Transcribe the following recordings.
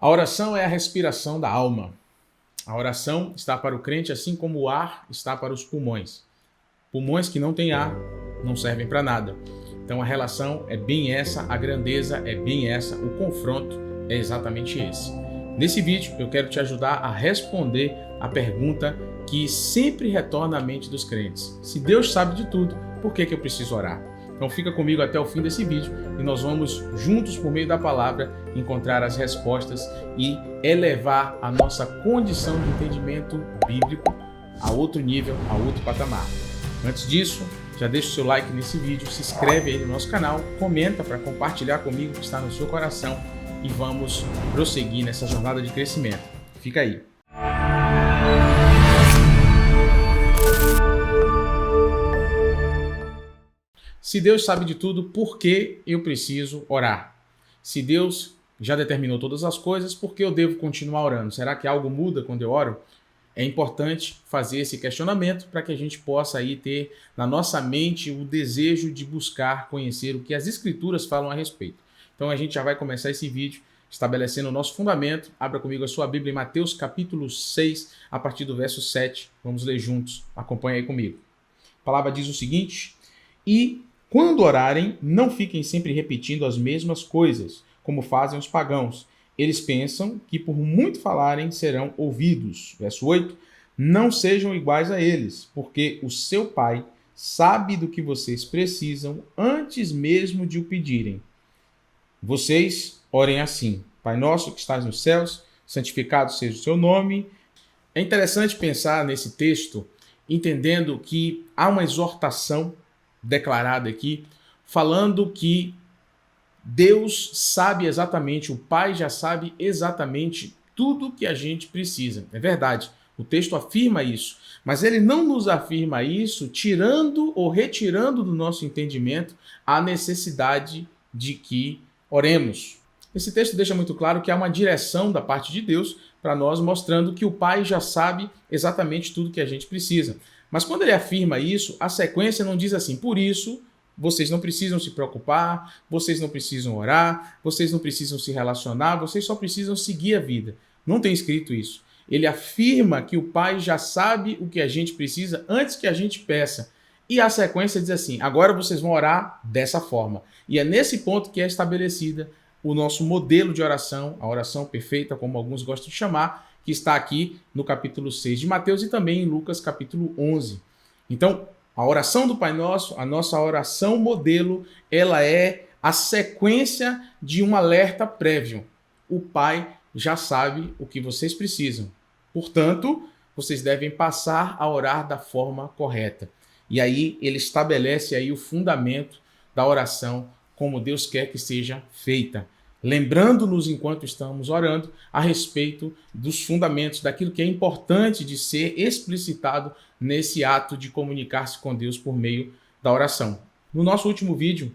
A oração é a respiração da alma. A oração está para o crente assim como o ar está para os pulmões. Pulmões que não têm ar não servem para nada. Então a relação é bem essa, a grandeza é bem essa, o confronto é exatamente esse. Nesse vídeo eu quero te ajudar a responder a pergunta que sempre retorna à mente dos crentes. Se Deus sabe de tudo, por que eu preciso orar? Então fica comigo até o fim desse vídeo e nós vamos juntos, por meio da palavra, encontrar as respostas e elevar a nossa condição de entendimento bíblico a outro nível, a outro patamar. Antes disso, já deixa o seu like nesse vídeo, se inscreve aí no nosso canal, comenta para compartilhar comigo o que está no seu coração e vamos prosseguir nessa jornada de crescimento. Fica aí. Se Deus sabe de tudo, por que eu preciso orar? Se Deus já determinou todas as coisas, por que eu devo continuar orando? Será que algo muda quando eu oro? É importante fazer esse questionamento para que a gente possa aí ter na nossa mente o desejo de buscar conhecer o que as Escrituras falam a respeito. Então a gente já vai começar esse vídeo estabelecendo o nosso fundamento. Abra comigo a sua Bíblia em Mateus capítulo 6, a partir do verso 7. Vamos ler juntos. Acompanhe aí comigo. A palavra diz o seguinte: E quando orarem, não fiquem sempre repetindo as mesmas coisas, como fazem os pagãos. Eles pensam que por muito falarem serão ouvidos. Verso 8. Não sejam iguais a eles, porque o seu Pai sabe do que vocês precisam antes mesmo de o pedirem. Vocês orem assim: Pai nosso que estás nos céus, santificado seja o seu nome. É interessante pensar nesse texto, entendendo que há uma exortação declarada aqui, falando que Deus sabe exatamente, o Pai já sabe exatamente tudo que a gente precisa. É verdade, o texto afirma isso, mas ele não nos afirma isso tirando ou retirando do nosso entendimento a necessidade de que oremos. Esse texto deixa muito claro que há uma direção da parte de Deus para nós, mostrando que o Pai já sabe exatamente tudo que a gente precisa. Mas quando ele afirma isso, a sequência não diz assim: por isso, vocês não precisam se preocupar, vocês não precisam orar, vocês não precisam se relacionar, vocês só precisam seguir a vida. Não tem escrito isso. Ele afirma que o Pai já sabe o que a gente precisa antes que a gente peça. E a sequência diz assim: agora vocês vão orar dessa forma. E é nesse ponto que é estabelecida o nosso modelo de oração, a oração perfeita, como alguns gostam de chamar, que está aqui no capítulo 6 de Mateus e também em Lucas capítulo 11. Então, a oração do Pai Nosso, a nossa oração modelo, ela é a sequência de um alerta prévio. O Pai já sabe o que vocês precisam. Portanto, vocês devem passar a orar da forma correta. E aí ele estabelece aí o fundamento da oração como Deus quer que seja feita. Lembrando-nos, enquanto estamos orando, a respeito dos fundamentos, daquilo que é importante de ser explicitado nesse ato de comunicar-se com Deus por meio da oração. No nosso último vídeo,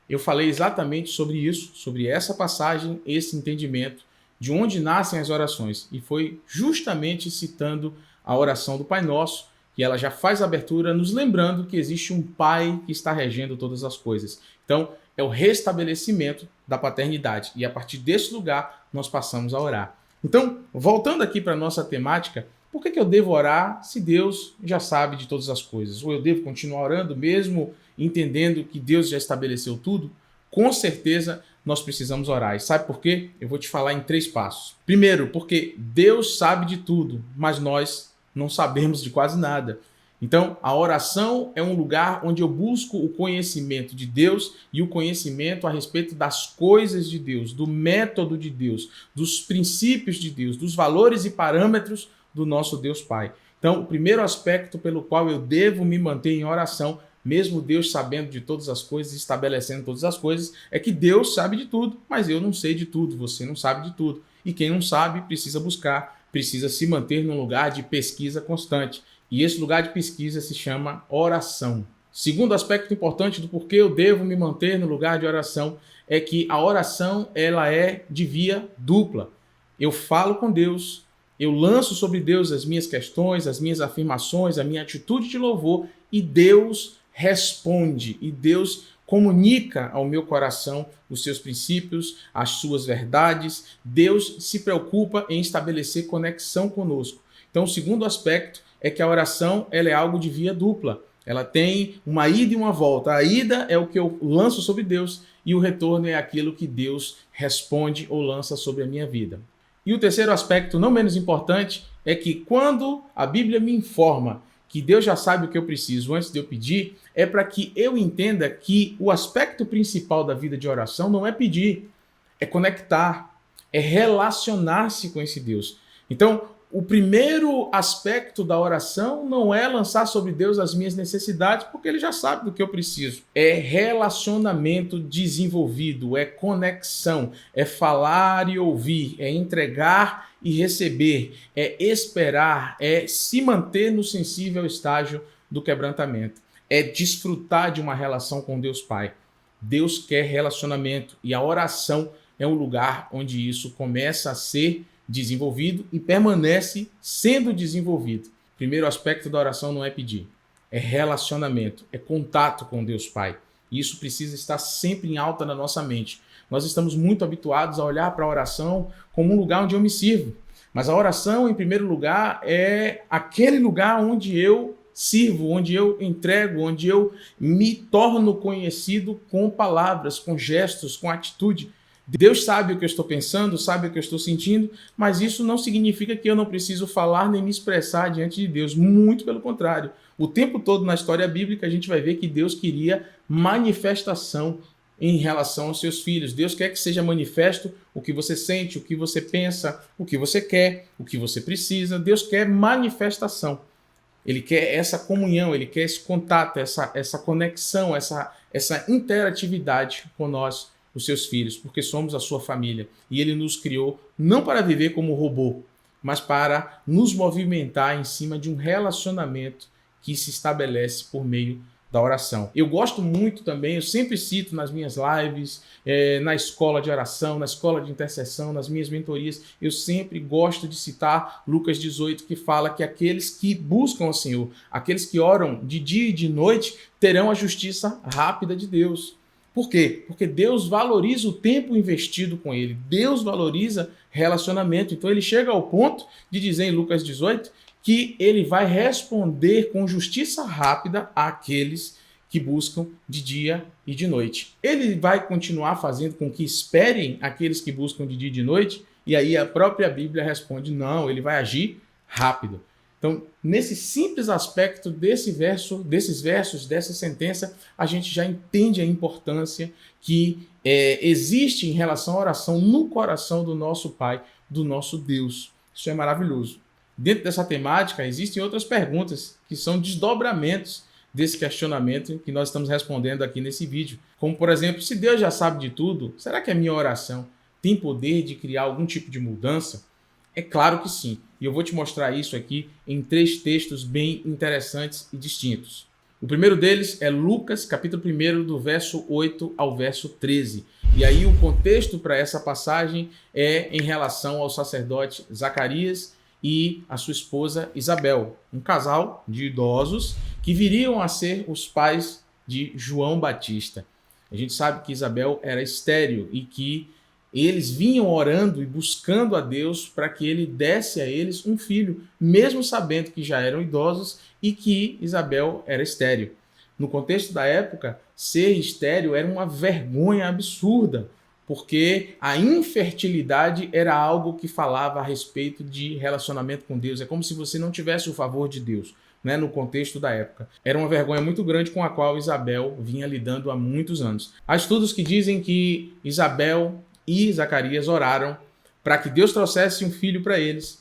eu falei exatamente sobre isso, sobre essa passagem, esse entendimento, de onde nascem as orações. E foi justamente citando a oração do Pai Nosso, que ela já faz abertura, nos lembrando que existe um Pai que está regendo todas as coisas. Então, é o restabelecimento da paternidade. E a partir desse lugar, nós passamos a orar. Então, voltando aqui para a nossa temática, por que eu devo orar se Deus já sabe de todas as coisas? Ou eu devo continuar orando mesmo entendendo que Deus já estabeleceu tudo? Com certeza, nós precisamos orar. E sabe por quê? Eu vou te falar em 3 passos. Primeiro, porque Deus sabe de tudo, mas nós não sabemos de quase nada. Então, a oração é um lugar onde eu busco o conhecimento de Deus e o conhecimento a respeito das coisas de Deus, do método de Deus, dos princípios de Deus, dos valores e parâmetros do nosso Deus Pai. Então, o primeiro aspecto pelo qual eu devo me manter em oração, mesmo Deus sabendo de todas as coisas, estabelecendo todas as coisas, é que Deus sabe de tudo, mas eu não sei de tudo, você não sabe de tudo. E quem não sabe precisa buscar, precisa se manter num lugar de pesquisa constante. E esse lugar de pesquisa se chama oração. Segundo aspecto importante do porquê eu devo me manter no lugar de oração é que a oração ela é de via dupla. Eu falo com Deus, eu lanço sobre Deus as minhas questões, as minhas afirmações, a minha atitude de louvor e Deus responde. E Deus comunica ao meu coração os seus princípios, as suas verdades. Deus se preocupa em estabelecer conexão conosco. Então, o segundo aspecto é que a oração ela é algo de via dupla. Ela tem uma ida e uma volta. A ida é o que eu lanço sobre Deus e o retorno é aquilo que Deus responde ou lança sobre a minha vida. E o terceiro aspecto, não menos importante, é que quando a Bíblia me informa que Deus já sabe o que eu preciso antes de eu pedir, é para que eu entenda que o aspecto principal da vida de oração não é pedir, é conectar, é relacionar-se com esse Deus. Então, o primeiro aspecto da oração não é lançar sobre Deus as minhas necessidades, porque Ele já sabe do que eu preciso. É relacionamento desenvolvido, é conexão, é falar e ouvir, é entregar e receber, é esperar, é se manter no sensível estágio do quebrantamento, é desfrutar de uma relação com Deus Pai. Deus quer relacionamento e a oração é um lugar onde isso começa a ser desenvolvido e permanece sendo desenvolvido. O primeiro aspecto da oração não é pedir, é relacionamento, é contato com Deus Pai. E isso precisa estar sempre em alta na nossa mente. Nós estamos muito habituados a olhar para a oração como um lugar onde eu me sirvo. Mas a oração, em primeiro lugar, é aquele lugar onde eu sirvo, onde eu entrego, onde eu me torno conhecido com palavras, com gestos, com atitude. Deus sabe o que eu estou pensando, sabe o que eu estou sentindo, mas isso não significa que eu não preciso falar nem me expressar diante de Deus. Muito pelo contrário. O tempo todo na história bíblica a gente vai ver que Deus queria manifestação em relação aos seus filhos. Deus quer que seja manifesto o que você sente, o que você pensa, o que você quer, o que você precisa. Deus quer manifestação. Ele quer essa comunhão, ele quer esse contato, essa conexão, essa interatividade com nós, os seus filhos, porque somos a sua família. E ele nos criou não para viver como robô, mas para nos movimentar em cima de um relacionamento que se estabelece por meio da oração. Eu gosto muito também, eu sempre cito nas minhas lives, na escola de oração, na escola de intercessão, nas minhas mentorias, eu sempre gosto de citar Lucas 18, que fala que aqueles que buscam o Senhor, aqueles que oram de dia e de noite, terão a justiça rápida de Deus. Por quê? Porque Deus valoriza o tempo investido com Ele. Deus valoriza relacionamento. Então ele chega ao ponto de dizer em Lucas 18 que ele vai responder com justiça rápida àqueles que buscam de dia e de noite. Ele vai continuar fazendo com que esperem aqueles que buscam de dia e de noite, e aí a própria Bíblia responde, não, ele vai agir rápido. Então, nesse simples aspecto desses versos, dessa sentença, a gente já entende a importância que existe em relação à oração no coração do nosso Pai, do nosso Deus. Isso é maravilhoso. Dentro dessa temática, existem outras perguntas que são desdobramentos desse questionamento que nós estamos respondendo aqui nesse vídeo. Como, por exemplo, se Deus já sabe de tudo, será que a minha oração tem poder de criar algum tipo de mudança? É claro que sim. E eu vou te mostrar isso aqui em 3 textos bem interessantes e distintos. O primeiro deles é Lucas, capítulo 1, do verso 8 ao verso 13. E aí o contexto para essa passagem é em relação ao sacerdote Zacarias e a sua esposa Isabel, um casal de idosos que viriam a ser os pais de João Batista. A gente sabe que Isabel era estéril e que eles vinham orando e buscando a Deus para que ele desse a eles um filho, mesmo sabendo que já eram idosos e que Isabel era estéril. No contexto da época, ser estéril era uma vergonha absurda, porque a infertilidade era algo que falava a respeito de relacionamento com Deus. É como se você não tivesse o favor de Deus, né, no contexto da época. Era uma vergonha muito grande com a qual Isabel vinha lidando há muitos anos. Há estudos que dizem que Isabel e Zacarias oraram para que Deus trouxesse um filho para eles,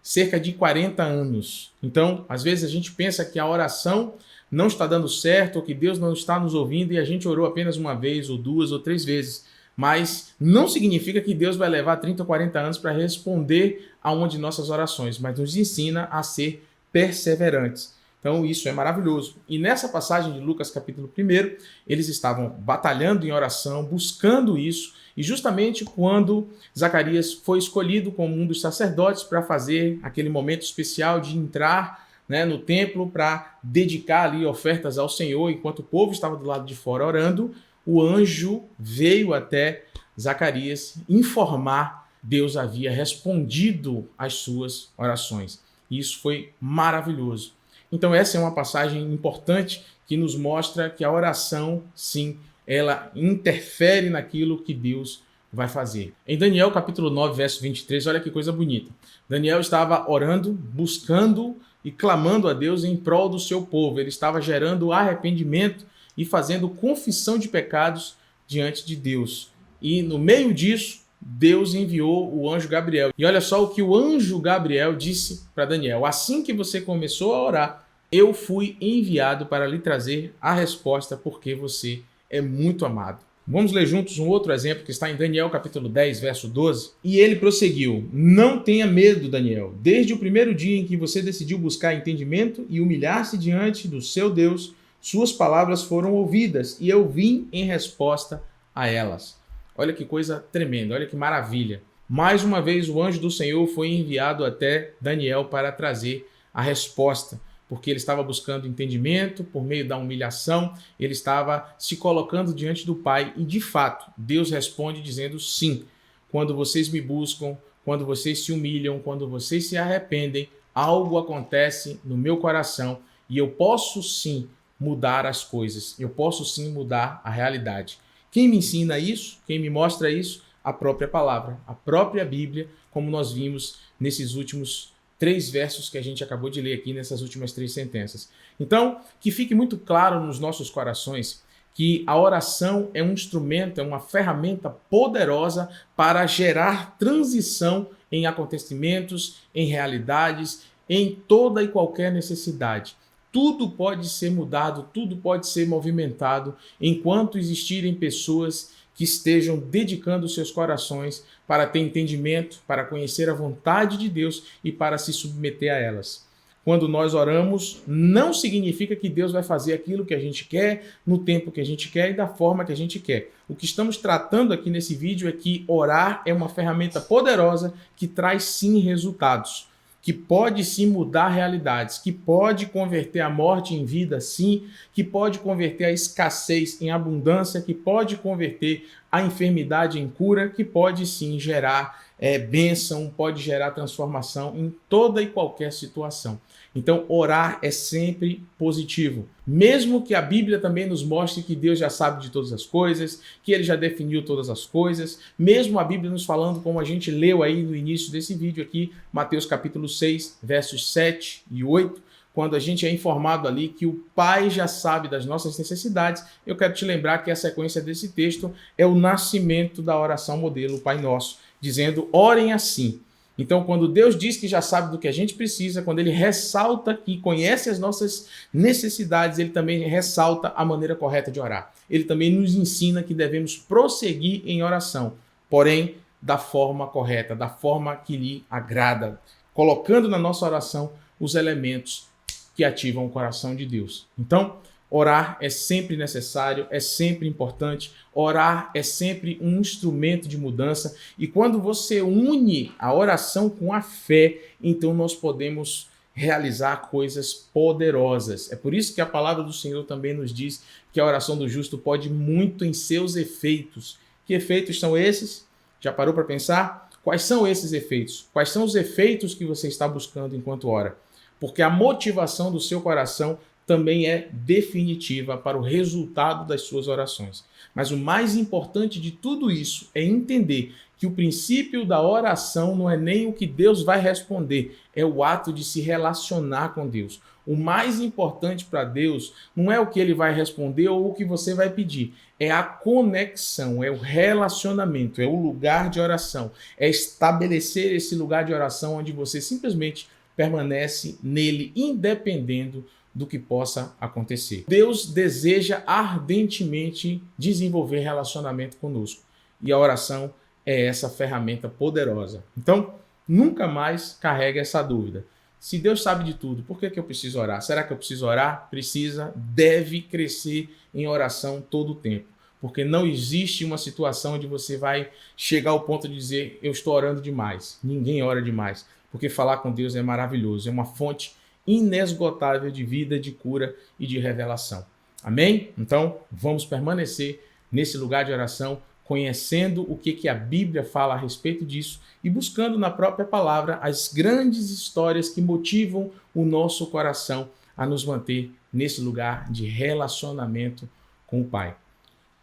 cerca de 40 anos. Então, às vezes a gente pensa que a oração não está dando certo, ou que Deus não está nos ouvindo, e a gente orou apenas uma vez, ou 2 ou 3 vezes. Mas não significa que Deus vai levar 30 ou 40 anos para responder a uma de nossas orações, mas nos ensina a ser perseverantes. Então isso é maravilhoso. E nessa passagem de Lucas capítulo 1, eles estavam batalhando em oração, buscando isso, e justamente quando Zacarias foi escolhido como um dos sacerdotes para fazer aquele momento especial de entrar, né, no templo para dedicar ali ofertas ao Senhor, enquanto o povo estava do lado de fora orando, o anjo veio até Zacarias informar que Deus havia respondido às suas orações. E isso foi maravilhoso. Então essa é uma passagem importante que nos mostra que a oração, sim, ela interfere naquilo que Deus vai fazer. Em Daniel capítulo 9, verso 23, olha que coisa bonita. Daniel estava orando, buscando e clamando a Deus em prol do seu povo. Ele estava gerando arrependimento e fazendo confissão de pecados diante de Deus. E no meio disso, Deus enviou o anjo Gabriel. E olha só o que o anjo Gabriel disse para Daniel: assim que você começou a orar, eu fui enviado para lhe trazer a resposta, porque você é muito amado. Vamos ler juntos um outro exemplo que está em Daniel capítulo 10, verso 12. E ele prosseguiu: não tenha medo, Daniel. Desde o primeiro dia em que você decidiu buscar entendimento e humilhar-se diante do seu Deus, suas palavras foram ouvidas e eu vim em resposta a elas. Olha que coisa tremenda, olha que maravilha. Mais uma vez o anjo do Senhor foi enviado até Daniel para trazer a resposta, porque ele estava buscando entendimento por meio da humilhação, ele estava se colocando diante do Pai e, de fato, Deus responde dizendo sim. Quando vocês me buscam, quando vocês se humilham, quando vocês se arrependem, algo acontece no meu coração e eu posso sim mudar as coisas, eu posso sim mudar a realidade. Quem me ensina isso? Quem me mostra isso? A própria palavra, a própria Bíblia, como nós vimos nesses últimos 3 versos que a gente acabou de ler aqui, nessas últimas 3 sentenças. Então, que fique muito claro nos nossos corações que a oração é um instrumento, é uma ferramenta poderosa para gerar transição em acontecimentos, em realidades, em toda e qualquer necessidade. Tudo pode ser mudado, tudo pode ser movimentado enquanto existirem pessoas que estejam dedicando seus corações para ter entendimento, para conhecer a vontade de Deus e para se submeter a elas. Quando nós oramos, não significa que Deus vai fazer aquilo que a gente quer, no tempo que a gente quer e da forma que a gente quer. O que estamos tratando aqui nesse vídeo é que orar é uma ferramenta poderosa que traz sim resultados, que pode sim mudar realidades, que pode converter a morte em vida, sim, que pode converter a escassez em abundância, que pode converter a enfermidade em cura, que pode sim gerar bênção, pode gerar transformação em toda e qualquer situação. Então, orar é sempre positivo. Mesmo que a Bíblia também nos mostre que Deus já sabe de todas as coisas, que Ele já definiu todas as coisas, mesmo a Bíblia nos falando, como a gente leu aí no início desse vídeo aqui, Mateus capítulo 6, versos 7 e 8, quando a gente é informado ali que o Pai já sabe das nossas necessidades, eu quero te lembrar que a sequência desse texto é o nascimento da oração modelo Pai Nosso, dizendo: orem assim. Então, quando Deus diz que já sabe do que a gente precisa, quando Ele ressalta que conhece as nossas necessidades, Ele também ressalta a maneira correta de orar. Ele também nos ensina que devemos prosseguir em oração, porém da forma correta, da forma que lhe agrada, colocando na nossa oração os elementos que ativam o coração de Deus. Então, orar é sempre necessário, é sempre importante. Orar é sempre um instrumento de mudança. E quando você une a oração com a fé, então nós podemos realizar coisas poderosas. É por isso que a palavra do Senhor também nos diz que a oração do justo pode muito em seus efeitos. Que efeitos são esses? Já parou para pensar? Quais são esses efeitos? Quais são os efeitos que você está buscando enquanto ora? Porque a motivação do seu coração também é definitiva para o resultado das suas orações. Mas o mais importante de tudo isso é entender que o princípio da oração não é nem o que Deus vai responder, é o ato de se relacionar com Deus. O mais importante para Deus não é o que Ele vai responder ou o que você vai pedir, é a conexão, é o relacionamento, é o lugar de oração, é estabelecer esse lugar de oração onde você simplesmente permanece nele, independendo do que possa acontecer. Deus deseja ardentemente desenvolver relacionamento conosco. E a oração é essa ferramenta poderosa. Então, nunca mais carregue essa dúvida. Se Deus sabe de tudo, por que eu preciso orar? Será que eu preciso orar? Precisa, deve crescer em oração todo o tempo. Porque não existe uma situação onde você vai chegar ao ponto de dizer: eu estou orando demais. Ninguém ora demais. Porque falar com Deus é maravilhoso, é uma fonte inesgotável de vida, de cura e de revelação. Amém? Então, vamos permanecer nesse lugar de oração, conhecendo o que a Bíblia fala a respeito disso e buscando na própria palavra as grandes histórias que motivam o nosso coração a nos manter nesse lugar de relacionamento com o Pai.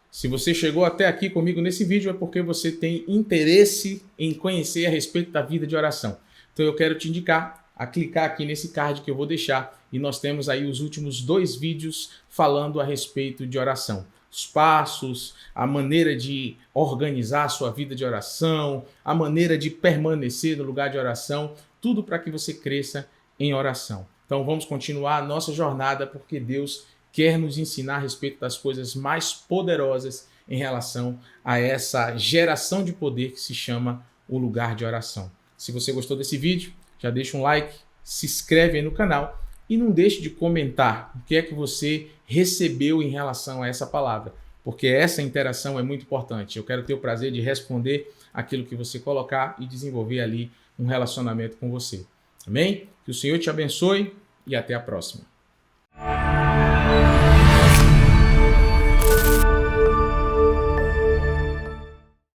Se você chegou até aqui comigo nesse vídeo é porque você tem interesse em conhecer a respeito da vida de oração. Então eu quero te indicar a clicar aqui nesse card que eu vou deixar e nós temos aí os últimos 2 vídeos falando a respeito de oração. Os passos, a maneira de organizar a sua vida de oração, a maneira de permanecer no lugar de oração, tudo para que você cresça em oração. Então vamos continuar a nossa jornada porque Deus quer nos ensinar a respeito das coisas mais poderosas em relação a essa geração de poder que se chama o lugar de oração. Se você gostou desse vídeo, já deixa um like, se inscreve aí no canal e não deixe de comentar o que é que você recebeu em relação a essa palavra, porque essa interação é muito importante. Eu quero ter o prazer de responder aquilo que você colocar e desenvolver ali um relacionamento com você. Amém? Que o Senhor te abençoe e até a próxima.